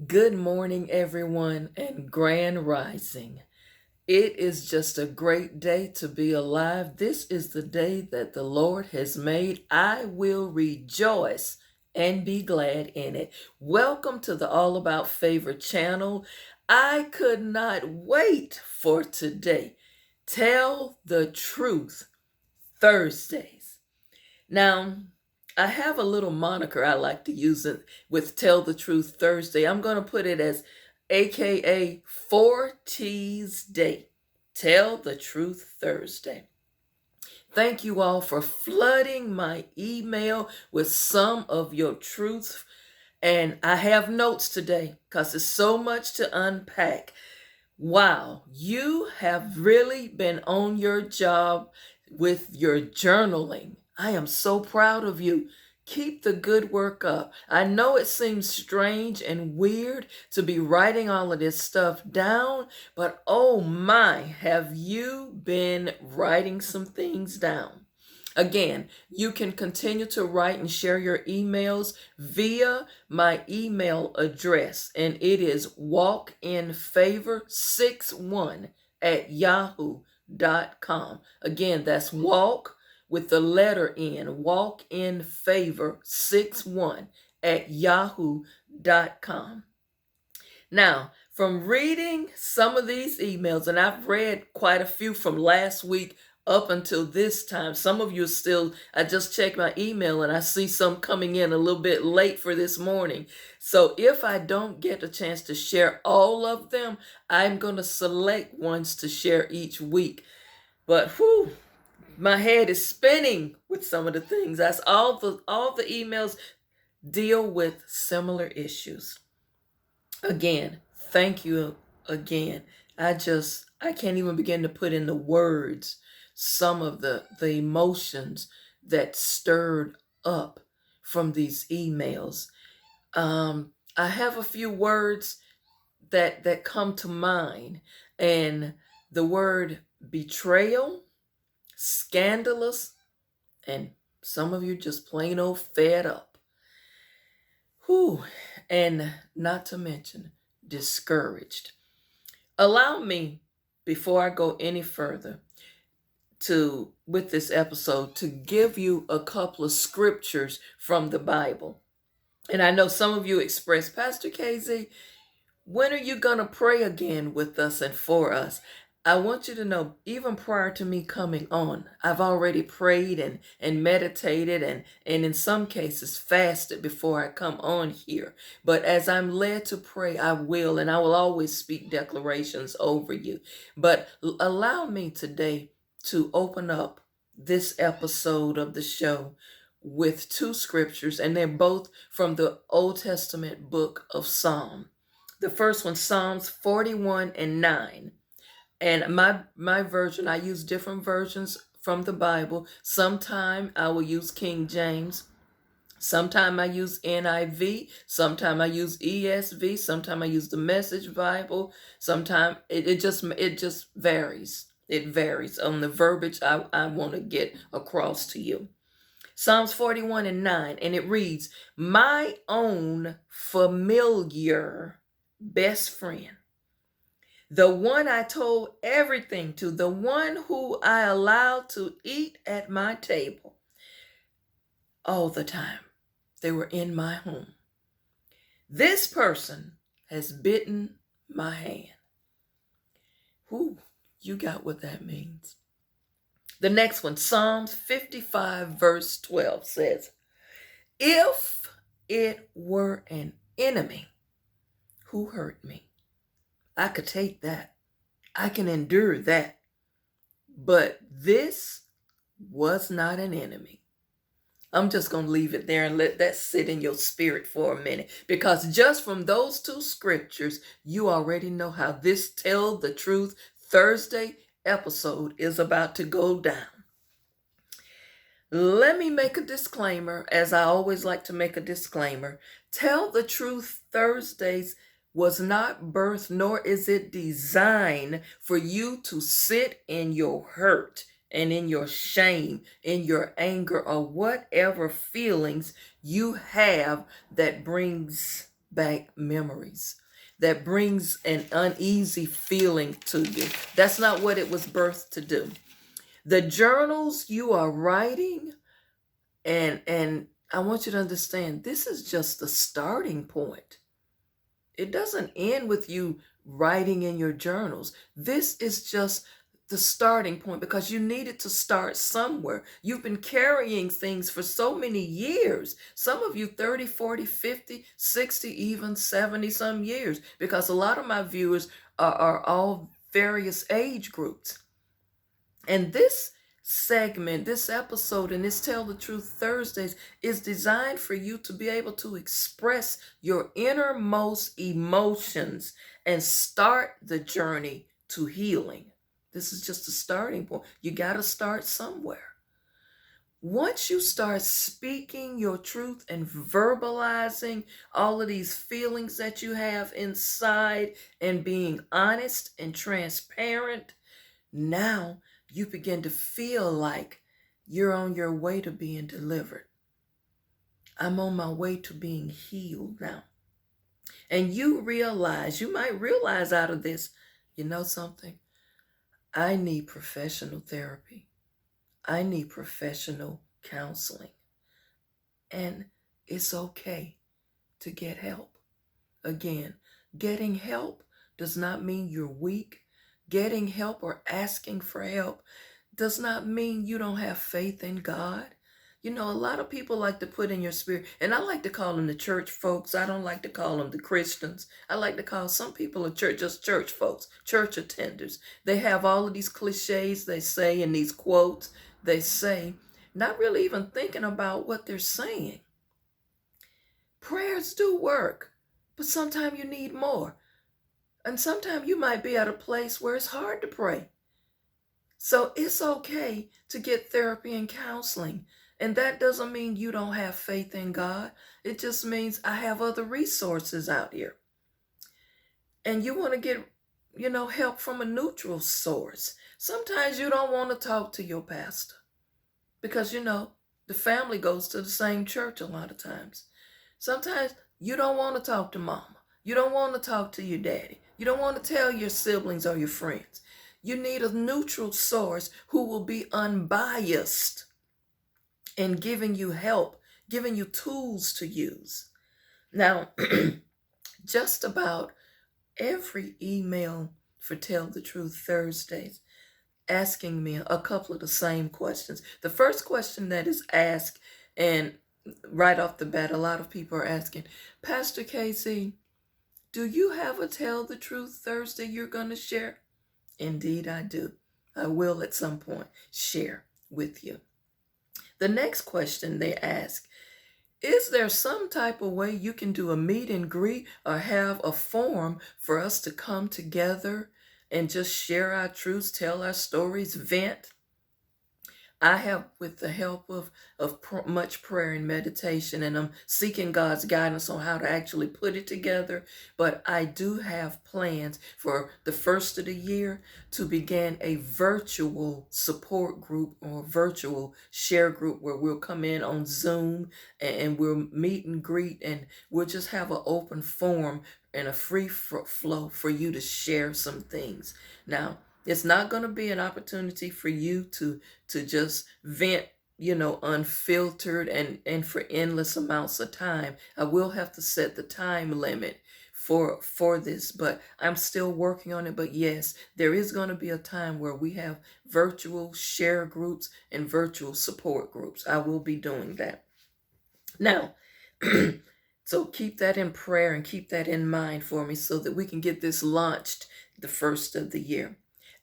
Good morning, everyone, and grand rising. It is just a great day to be alive. This is the day that the Lord has made. I will rejoice and be glad in it. Welcome to the All About Favor channel. I could not wait for today. Tell the Truth Thursdays. Now, I have a little moniker I like to use it with Tell the Truth Thursday. I'm going to put it as AKA 4T's Day. Tell the Truth Thursday. Thank you all for flooding my email with some of your truths. And I have notes today because there's so much to unpack. Wow, you have really been on your job with your journaling. I am so proud of you. Keep the good work up. I know it seems strange and weird to be writing all of this stuff down, but oh my, have you been writing some things down? Again, you can continue to write and share your emails via my email address, and it is walkinfavor61@yahoo.com. Again, that's walk with the letter N, walkinfavor61@yahoo.com. Now, from reading some of these emails, and I've read quite a few from last week up until this time. Some of you still, I just checked my email and I see some coming in a little bit late for this morning. So if I don't get a chance to share all of them, I'm going to select ones to share each week. But whew, my head is spinning with some of the things. That's all the emails deal with similar issues. Again, thank you again. I can't even begin to put into words some of the emotions that stirred up from these emails. I have a few words that come to mind, and the word betrayal, scandalous, and some of you just plain old fed up. Whew, and not to mention discouraged. Allow me, before I go any further, with this episode, to give you a couple of scriptures from the Bible. And I know some of you expressed, Pastor KZ, when are you going to pray again with us and for us? I want you to know, even prior to me coming on, I've already prayed and meditated and in some cases fasted before I come on here. But as I'm led to pray, I will, and I will always speak declarations over you. But allow me today to open up this episode of the show with two scriptures, and they're both from the Old Testament book of Psalms. The first one, Psalms 41:9. And my version, I use different versions from the Bible. Sometime I will use King James. Sometime I use NIV. Sometime I use ESV. Sometime I use the Message Bible. Sometime it just varies. It varies on the verbiage I want to get across to you. Psalms 41:9, and it reads, "My own familiar best friend, the one I told everything to, the one who I allowed to eat at my table all the time. They were in my home. This person has bitten my hand." Whew, you got what that means. The next one, Psalms 55:12 says, "If it were an enemy who hurt me, I could take that. I can endure that. But this was not an enemy." I'm just going to leave it there and let that sit in your spirit for a minute, because just from those two scriptures, you already know how this Tell the Truth Thursday episode is about to go down. Let me make a disclaimer, as I always like to make a disclaimer. Tell the Truth Thursdays was not birthed, nor is it designed for you to sit in your hurt and in your shame, in your anger, or whatever feelings you have that brings back memories, that brings an uneasy feeling to you. That's not what it was birthed to do. The journals you are writing, and I want you to understand, this is just the starting point. It doesn't end with you writing in your journals. This is just the starting point, because you needed to start somewhere. You've been carrying things for so many years. Some of you 30, 40, 50, 60, even 70 some years, because a lot of my viewers are all various age groups. And this segment, this episode, and this Tell the Truth Thursdays is designed for you to be able to express your innermost emotions and start the journey to healing. This is just a starting point. You got to start somewhere. Once you start speaking your truth and verbalizing all of these feelings that you have inside and being honest and transparent, now you begin to feel like you're on your way to being delivered. I'm on my way to being healed now. And you might realize out of this, you know something? I need professional therapy. I need professional counseling. And it's okay to get help. Again, getting help does not mean you're weak. Getting help or asking for help does not mean you don't have faith in God. You know, a lot of people like to put in your spirit, and I like to call them the church folks. I don't like to call them the Christians. I like to call some people just church folks, church attenders. They have all of these cliches they say and these quotes they say, not really even thinking about what they're saying. Prayers do work, but sometimes you need more. And sometimes you might be at a place where it's hard to pray. So it's okay to get therapy and counseling. And that doesn't mean you don't have faith in God. It just means I have other resources out here. And you want to get, help from a neutral source. Sometimes you don't want to talk to your pastor because, the family goes to the same church a lot of times. Sometimes you don't want to talk to mama. You don't want to talk to your daddy. You don't want to tell your siblings or your friends. You need a neutral source who will be unbiased in giving you help, giving you tools to use. Now, just about every email for Tell the Truth Thursdays asking me a couple of the same questions. The first question that is asked, and right off the bat, a lot of people are asking, Pastor Casey, do you have a Tell the Truth Thursday you're going to share? Indeed, I do. I will at some point share with you. The next question they ask, is there some type of way you can do a meet and greet or have a forum for us to come together and just share our truths, tell our stories, vent? I have, with the help of much prayer and meditation, and I'm seeking God's guidance on how to actually put it together. But I do have plans for the first of the year to begin a virtual support group or virtual share group where we'll come in on Zoom and we'll meet and greet, and we'll just have an open forum and a free flow for you to share some things. Now, it's not going to be an opportunity for you to just vent, unfiltered and for endless amounts of time. I will have to set the time limit for this, but I'm still working on it. But yes, there is going to be a time where we have virtual share groups and virtual support groups. I will be doing that. Now, so keep that in prayer and keep that in mind for me so that we can get this launched the first of the year,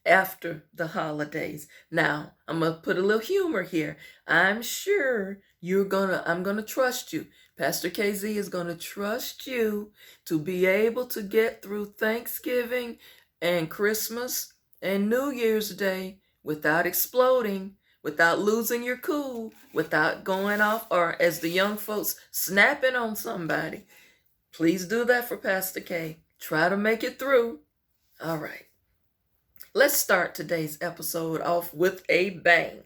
after the holidays. Now, I'm going to put a little humor here. I'm sure I'm going to trust you. Pastor KZ is going to trust you to be able to get through Thanksgiving and Christmas and New Year's Day without exploding, without losing your cool, without going off, or as the young folks, snapping on somebody. Please do that for Pastor K. Try to make it through. All right. Let's start today's episode off with a bang.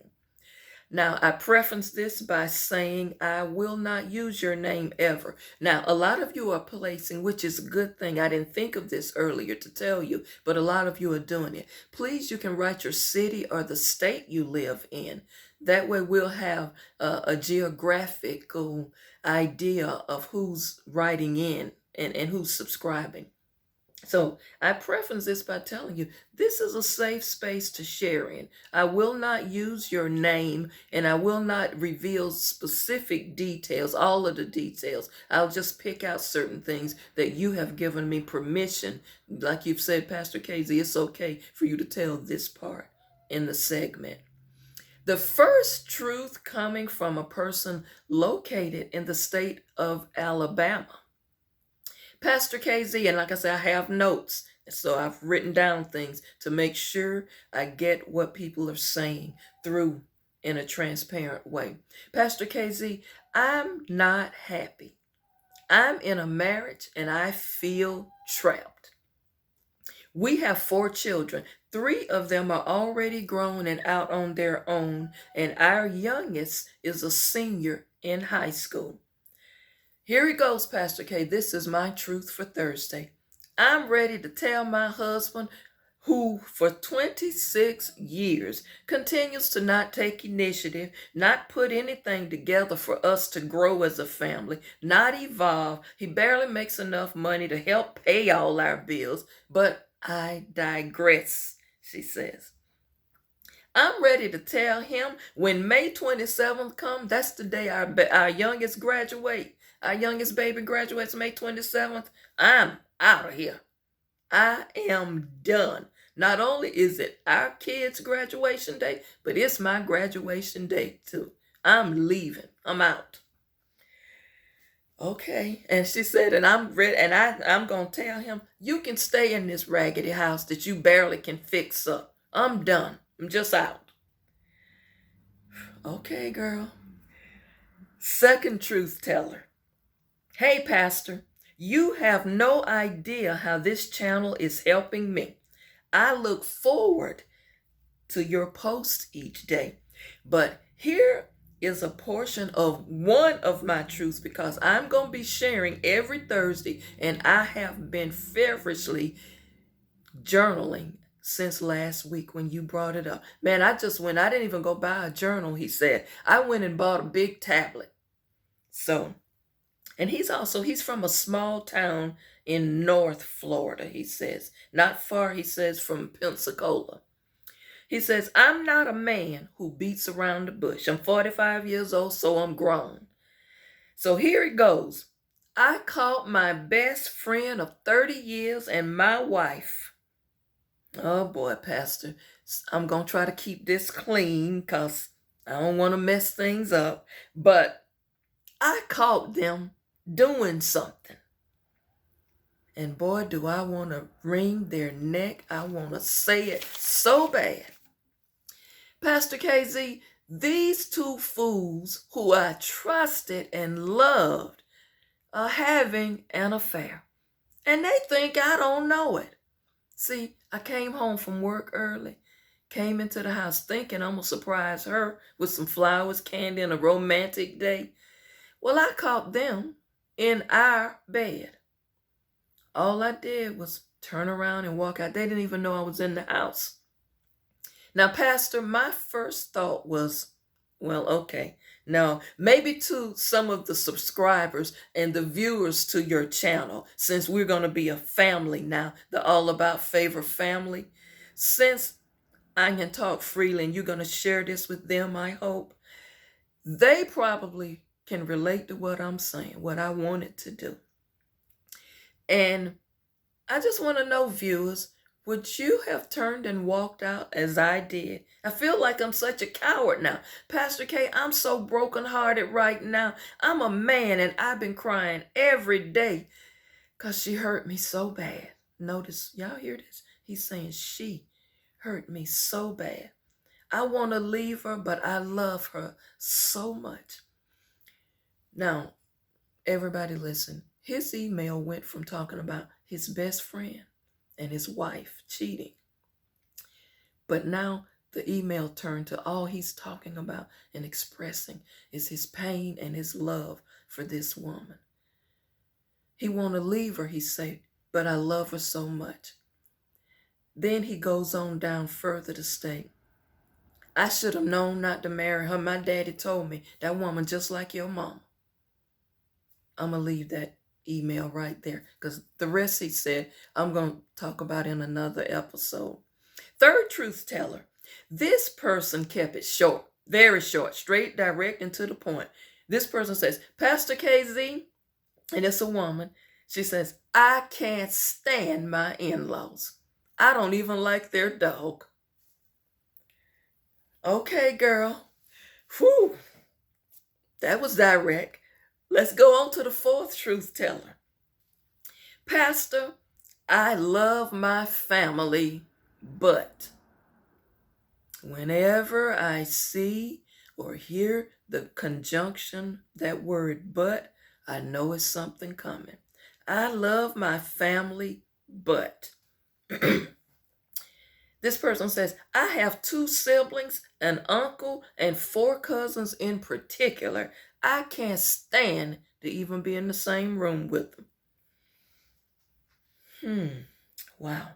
Now, I preface this by saying I will not use your name ever. Now, a lot of you are placing, which is a good thing. I didn't think of this earlier to tell you, but a lot of you are doing it. Please, you can write your city or the state you live in. That way we'll have a geographical idea of who's writing in and who's subscribing. So I preface this by telling you, this is a safe space to share in. I will not use your name and I will not reveal specific details, all of the details. I'll just pick out certain things that you have given me permission. Like you've said, Pastor Casey, it's okay for you to tell this part in the segment. The first truth coming from a person located in the state of Alabama. Pastor KZ, and like I said, I have notes. So I've written down things to make sure I get what people are saying through in a transparent way. Pastor KZ, I'm not happy. I'm in a marriage and I feel trapped. We have 4 children. 3 of them are already grown and out on their own, and our youngest is a senior in high school. Here it goes, Pastor K. This is my truth for Thursday. I'm ready to tell my husband, who for 26 years continues to not take initiative, not put anything together for us to grow as a family, not evolve. He barely makes enough money to help pay all our bills, but I digress, she says. I'm ready to tell him when May 27th comes, that's the day our youngest graduate. Our youngest baby graduates May 27th. I'm out of here. I am done. Not only is it our kids' graduation day, but it's my graduation day too. I'm leaving. I'm out. Okay. And she said, and I'm ready, and I'm going to tell him, you can stay in this raggedy house that you barely can fix up. I'm done. I'm just out. Okay, girl. Second truth teller. Hey, Pastor, you have no idea how this channel is helping me. I look forward to your posts each day. But here is a portion of one of my truths, because I'm going to be sharing every Thursday, and I have been feverishly journaling since last week when you brought it up. Man, I didn't even go buy a journal, he said. I went and bought a big tablet. So, and he's from a small town in North Florida, he says. Not far, he says, from Pensacola. He says, I'm not a man who beats around the bush. I'm 45 years old, so I'm grown. So here it goes. I caught my best friend of 30 years and my wife. Oh boy, Pastor, I'm going to try to keep this clean because I don't want to mess things up. But I caught them doing something. And boy, do I want to wring their neck. I want to say it so bad. Pastor KZ, these 2 fools who I trusted and loved are having an affair. And they think I don't know it. See, I came home from work early, came into the house thinking I'm going to surprise her with some flowers, candy, and a romantic day. Well, I caught them in our bed. All I did was turn around and walk out. They didn't even know I was in the house. Now, Pastor, my first thought was, well, okay. Now, maybe to some of the subscribers and the viewers to your channel, since we're going to be a family now, the All About Favor family, since I can talk freely and you're going to share this with them, I hope, they probably can relate to what I'm saying, what I wanted to do. And I just want to know, viewers, would you have turned and walked out as I did? I feel like I'm such a coward now. Pastor K, I'm so brokenhearted right now. I'm a man and I've been crying every day because she hurt me so bad. Notice, y'all hear this? He's saying she hurt me so bad. I want to leave her, but I love her so much. Now, everybody listen. His email went from talking about his best friend and his wife cheating. But now the email turned to all he's talking about and expressing is his pain and his love for this woman. He want to leave her, he said, but I love her so much. Then he goes on down further to state, I should have known not to marry her. My daddy told me that woman just like your mama. I'm going to leave that email right there because the rest he said I'm going to talk about in another episode. Third truth teller. This person kept it short, very short, straight, direct, and to the point. This person says, Pastor KZ, and it's a woman. She says, I can't stand my in-laws. I don't even like their dog. Okay, girl. Whew. That was direct. Let's go on to the fourth truth teller. Pastor, I love my family, but whenever I see or hear the conjunction, that word but, I know it's something coming. I love my family, but. This person says, I have 2 siblings, an uncle, and 4 cousins in particular. I can't stand to even be in the same room with them. Wow.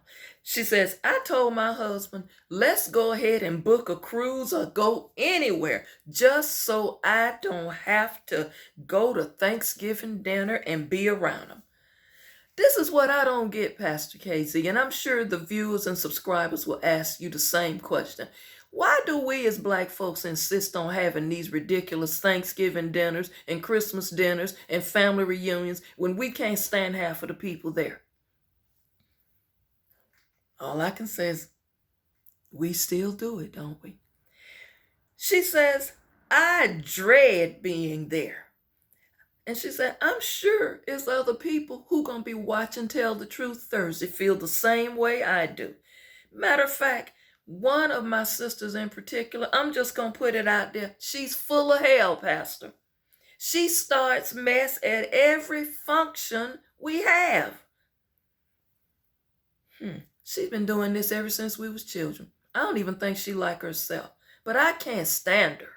She says, I told my husband, let's go ahead and book a cruise or go anywhere just so I don't have to go to Thanksgiving dinner and be around them. This is what I don't get, Pastor KZ, and I'm sure the viewers and subscribers will ask you the same question. Why do we as Black folks insist on having these ridiculous Thanksgiving dinners and Christmas dinners and family reunions when we can't stand half of the people there? All I can say is we still do it, don't we? She says, I dread being there. And she said, I'm sure it's other people who going to be watching Tell the Truth Thursday feel the same way I do. Matter of fact, one of my sisters in particular, I'm just going to put it out there. She's full of hell, Pastor. She starts mess at every function we have. She's been doing this ever since we was children. I don't even think she like herself, but I can't stand her.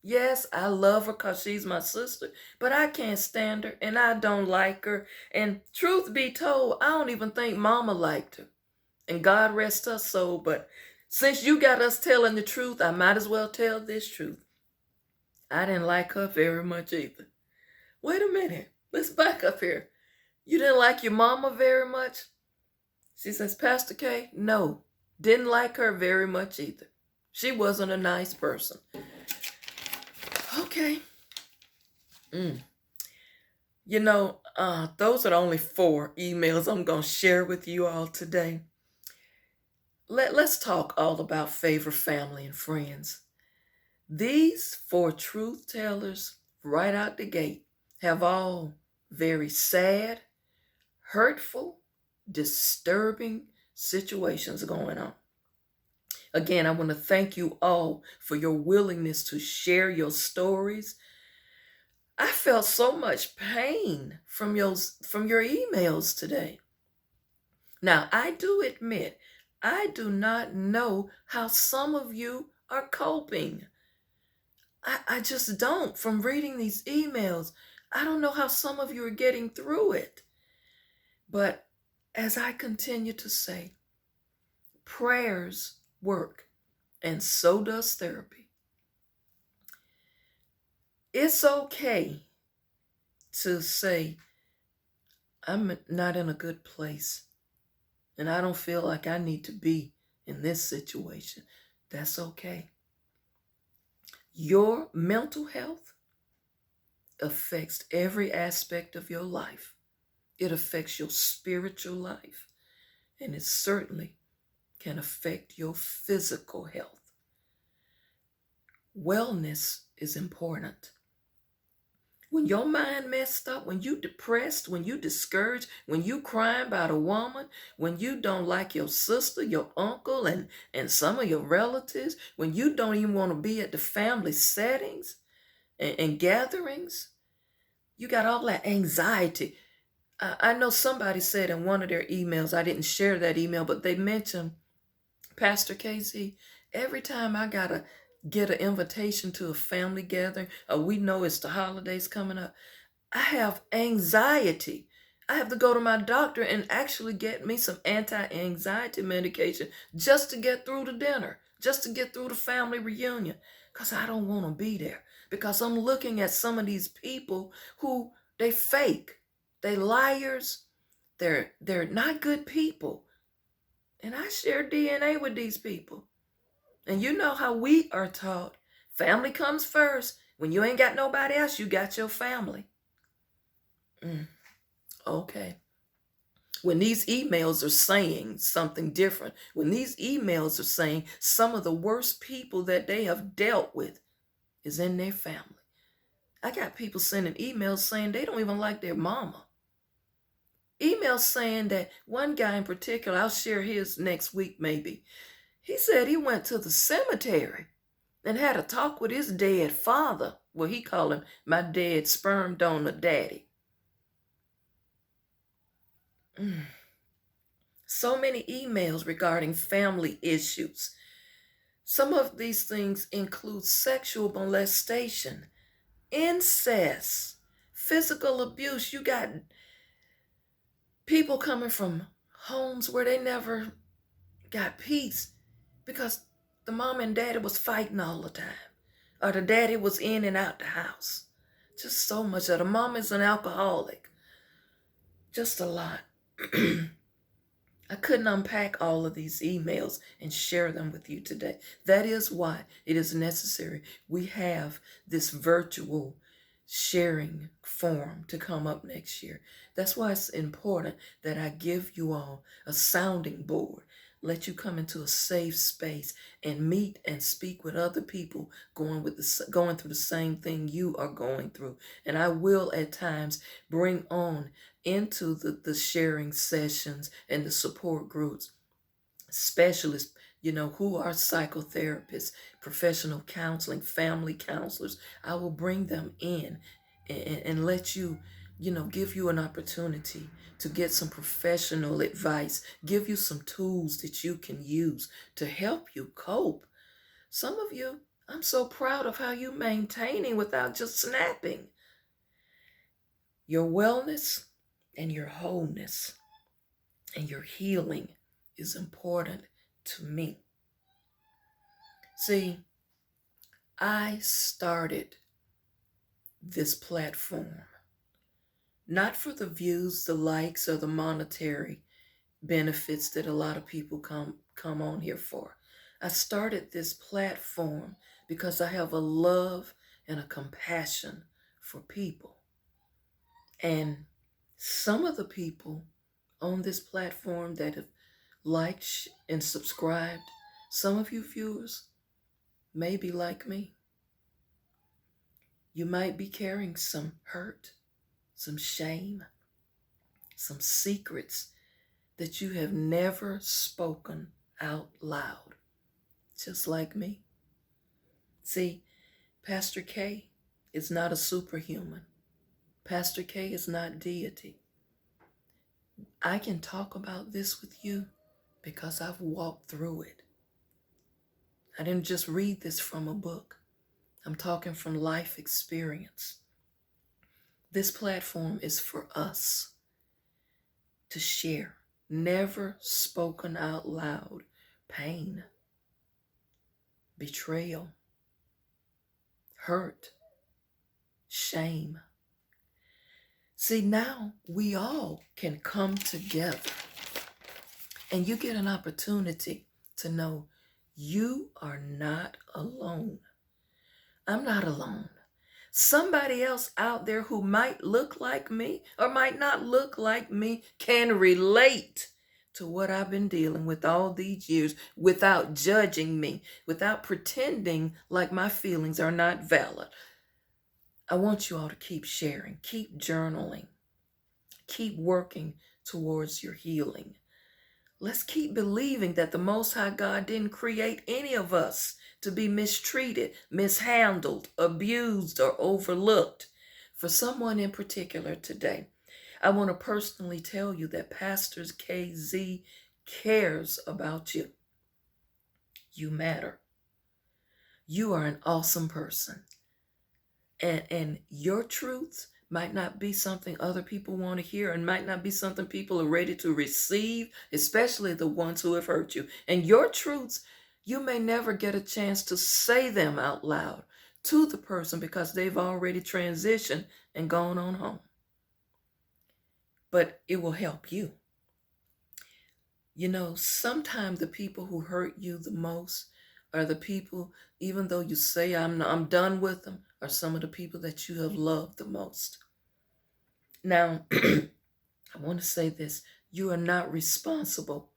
Yes, I love her because she's my sister, but I can't stand her and I don't like her. And truth be told, I don't even think Mama liked her. And God rest her soul, but since you got us telling the truth, I might as well tell this truth. I didn't like her very much either. Wait a minute, let's back up here. You didn't like your mama very much? She says, Pastor K, no, didn't like her very much either. She wasn't a nice person. Okay. You know, those are the only 4 emails I'm going to share with you all today. Let's talk all about favor, family, and friends. These 4 truth tellers right out the gate have all very sad, hurtful, disturbing situations going on. Again, I want to thank you all for your willingness to share your stories. I felt so much pain from your emails today. Now, I do admit, I do not know how some of you are coping. I just don't. From reading these emails, I don't know how some of you are getting through it. But as I continue to say, prayers work, and so does therapy. It's okay to say, I'm not in a good place, and I don't feel like I need to be in this situation. That's okay. Your mental health affects every aspect of your life. It affects your spiritual life, and it certainly can affect your physical health. Wellness is important. When your mind messed up, when you depressed, when you discouraged, when you crying about a woman, when you don't like your sister, your uncle, and some of your relatives, when you don't even want to be at the family settings and gatherings, you got all that anxiety. I know somebody said in one of their emails, I didn't share that email, but they mentioned, Pastor KZ, Every time I gotta get an invitation to a family gathering, or we know it's the holidays coming up, I have anxiety. I have to go to my doctor and actually get me some anti-anxiety medication just to get through the dinner, just to get through the family reunion, because I don't want to be there. Because I'm looking at some of these people who they fake, they liars, they're not good people. And I share DNA with these people. And you know how we are taught. Family comes first. When you ain't got nobody else, you got your family. Okay. When these emails are saying something different, when these emails are saying some of the worst people that they have dealt with is in their family. I got people sending emails saying they don't even like their mama. Emails saying that one guy in particular, I'll share his next week maybe. He said he went to the cemetery and had a talk with his dead father. Well, he called him my dead sperm donor daddy. So many emails regarding family issues. Some of these things include sexual molestation, incest, physical abuse. You got people coming from homes where they never got peace because the mom and daddy was fighting all the time, or the daddy was in and out the house. Just so much of the mom is an alcoholic. Just a lot. I couldn't unpack all of these emails and share them with you today. That is why it is necessary we have this virtual sharing forum to come up next year. That's why it's important that I give you all a sounding board, let you come into a safe space and meet and speak with other people going through the same thing you are going through. And I will at times bring on into the sharing sessions and the support groups specialists, who are psychotherapists, professional counseling, family counselors. I will bring them in and let you, give you an opportunity to get some professional advice, give you some tools that you can use to help you cope. Some of you, I'm so proud of how you maintaining without just snapping. Your wellness and your wholeness and your healing is important to me. See, I started this platform not for the views, the likes, or the monetary benefits that a lot of people come on here for. I started this platform because I have a love and a compassion for people. And some of the people on this platform that have liked and subscribed, some of you viewers may be like me. You might be carrying some hurt, some shame, some secrets that you have never spoken out loud, just like me. See, Pastor K is not a superhuman. Pastor K is not deity. I can talk about this with you because I've walked through it. I didn't just read this from a book. I'm talking from life experience. This platform is for us to share never spoken out loud pain, betrayal, hurt, shame. See, now we all can come together and you get an opportunity to know you are not alone. I'm not alone. Somebody else out there who might look like me or might not look like me can relate to what I've been dealing with all these years without judging me, without pretending like my feelings are not valid. I want you all to keep sharing, keep journaling, keep working towards your healing. Let's keep believing that the Most High God didn't create any of us to be mistreated, mishandled, abused, or overlooked. For someone in particular today, I want to personally tell you that Pastor KZ cares about you. You matter. You are an awesome person. And your truths might not be something other people want to hear, and might not be something people are ready to receive, especially the ones who have hurt you. And your truths, you may never get a chance to say them out loud to the person because they've already transitioned and gone on home. But it will help you. You know, sometimes the people who hurt you the most are the people, even though you say I'm done with them, are some of the people that you have loved the most. Now, I want to say this. You are not responsible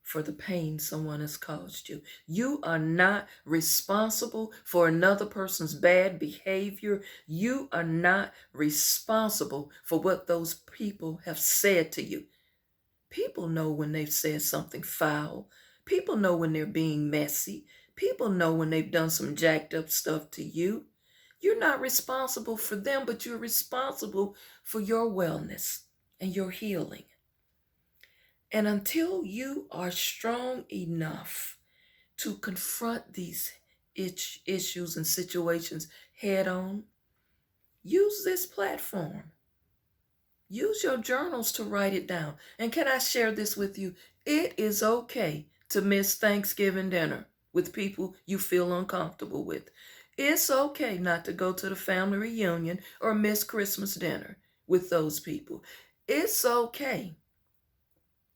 for the pain someone has caused you. You are not responsible for another person's bad behavior. You are not responsible for what those people have said to you. People know when they've said something foul. People know when they're being messy. People know when they've done some jacked up stuff to you. You're not responsible for them, but you're responsible for your wellness and your healing. And until you are strong enough to confront these issues and situations head on, use this platform. Use your journals to write it down. And can I share this with you? It is okay to miss Thanksgiving dinner with people you feel uncomfortable with. It's okay not to go to the family reunion or miss Christmas dinner with those people. It's okay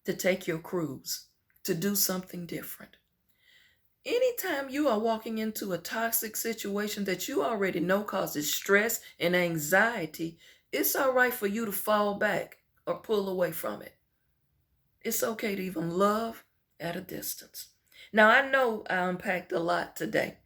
to take your cruise, to do something different. Anytime you are walking into a toxic situation that you already know causes stress and anxiety, it's all right for you to fall back or pull away from it. It's okay to even love at a distance. Now, I know I unpacked a lot today.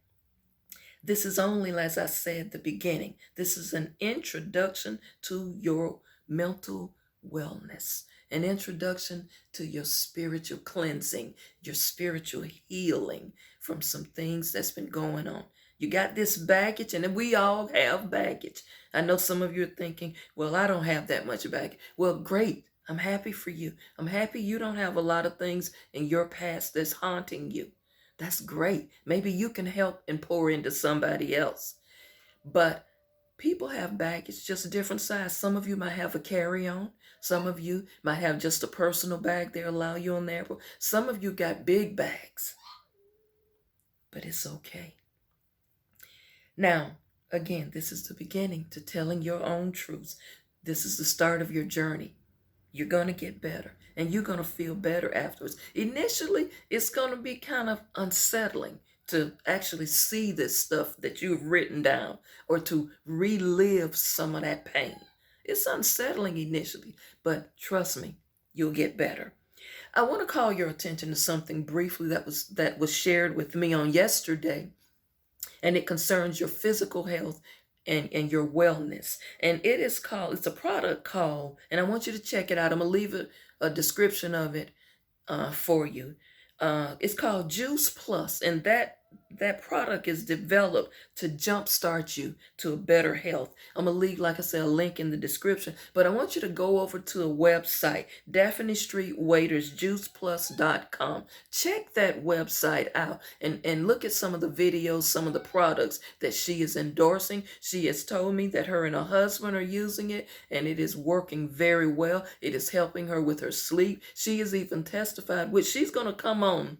This is only, as I said at the beginning, this is an introduction to your mental wellness, an introduction to your spiritual cleansing, your spiritual healing from some things that's been going on. You got this baggage, and we all have baggage. I know some of you are thinking, well, I don't have that much baggage. Well, great. I'm happy for you. I'm happy you don't have a lot of things in your past that's haunting you. That's great. Maybe you can help and pour into somebody else. But people have baggage, just a different size. Some of you might have a carry-on. Some of you might have just a personal bag they allow you on the airport. Some of you got big bags. But it's okay. Now, again, this is the beginning to telling your own truths. This is the start of your journey. You're going to get better, and you're going to feel better afterwards. Initially, it's going to be kind of unsettling to actually see this stuff that you've written down or to relive some of that pain. It's unsettling initially, but trust me, you'll get better. I want to call your attention to something briefly that was shared with me on yesterday, and it concerns your physical health and your wellness. And it's a product called, and I want you to check it out. I'm going to leave a description of it for you. It's called Juice Plus, and that product is developed to jumpstart you to a better health. I'm going to leave, like I said, a link in the description, but I want you to go over to a website, Daphne Street Waiters, JuicePlus.com. Check that website out and look at some of the videos, some of the products that she is endorsing. She has told me that her and her husband are using it, and it is working very well. It is helping her with her sleep. She has even testified, which she's going to come on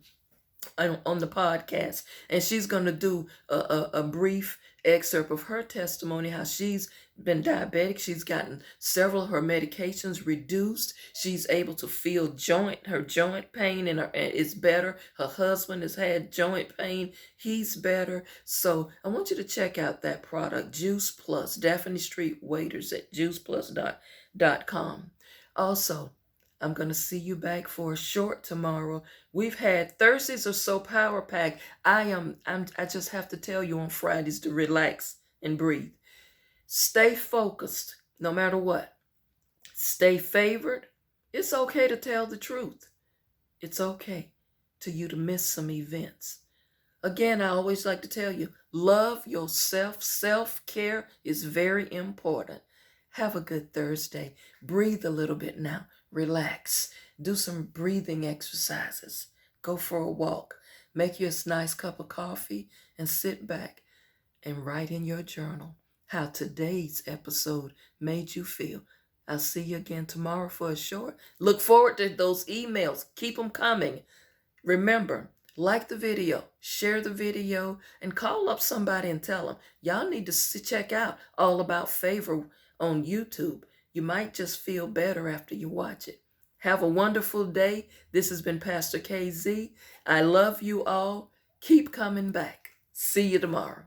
the podcast, and she's going to do a brief excerpt of her testimony, how she's been diabetic. She's gotten several of her medications reduced. She's able to feel her joint pain, and it's better. Her husband has had joint pain. He's better. So I want you to check out that product, Juice Plus, Daphne Street Waiters at juiceplus.com. Also, I'm going to see you back for a short tomorrow. We've had Thursdays or so power pack. I just have to tell you on Fridays to relax and breathe. Stay focused no matter what. Stay favored. It's okay to tell the truth. It's okay to you to miss some events. Again, I always like to tell you, love yourself. Self-care is very important. Have a good Thursday. Breathe a little bit now. Relax. Do some breathing exercises. Go for a walk. Make you a nice cup of coffee and sit back and write in your journal how today's episode made you feel. I'll see you again tomorrow for a short. Look forward to those emails. Keep them coming. Remember, like the video, share the video, and call up somebody and tell them, y'all need to check out All About Favor on YouTube. You might just feel better after you watch it. Have a wonderful day. This has been Pastor KZ. I love you all. Keep coming back. See you tomorrow.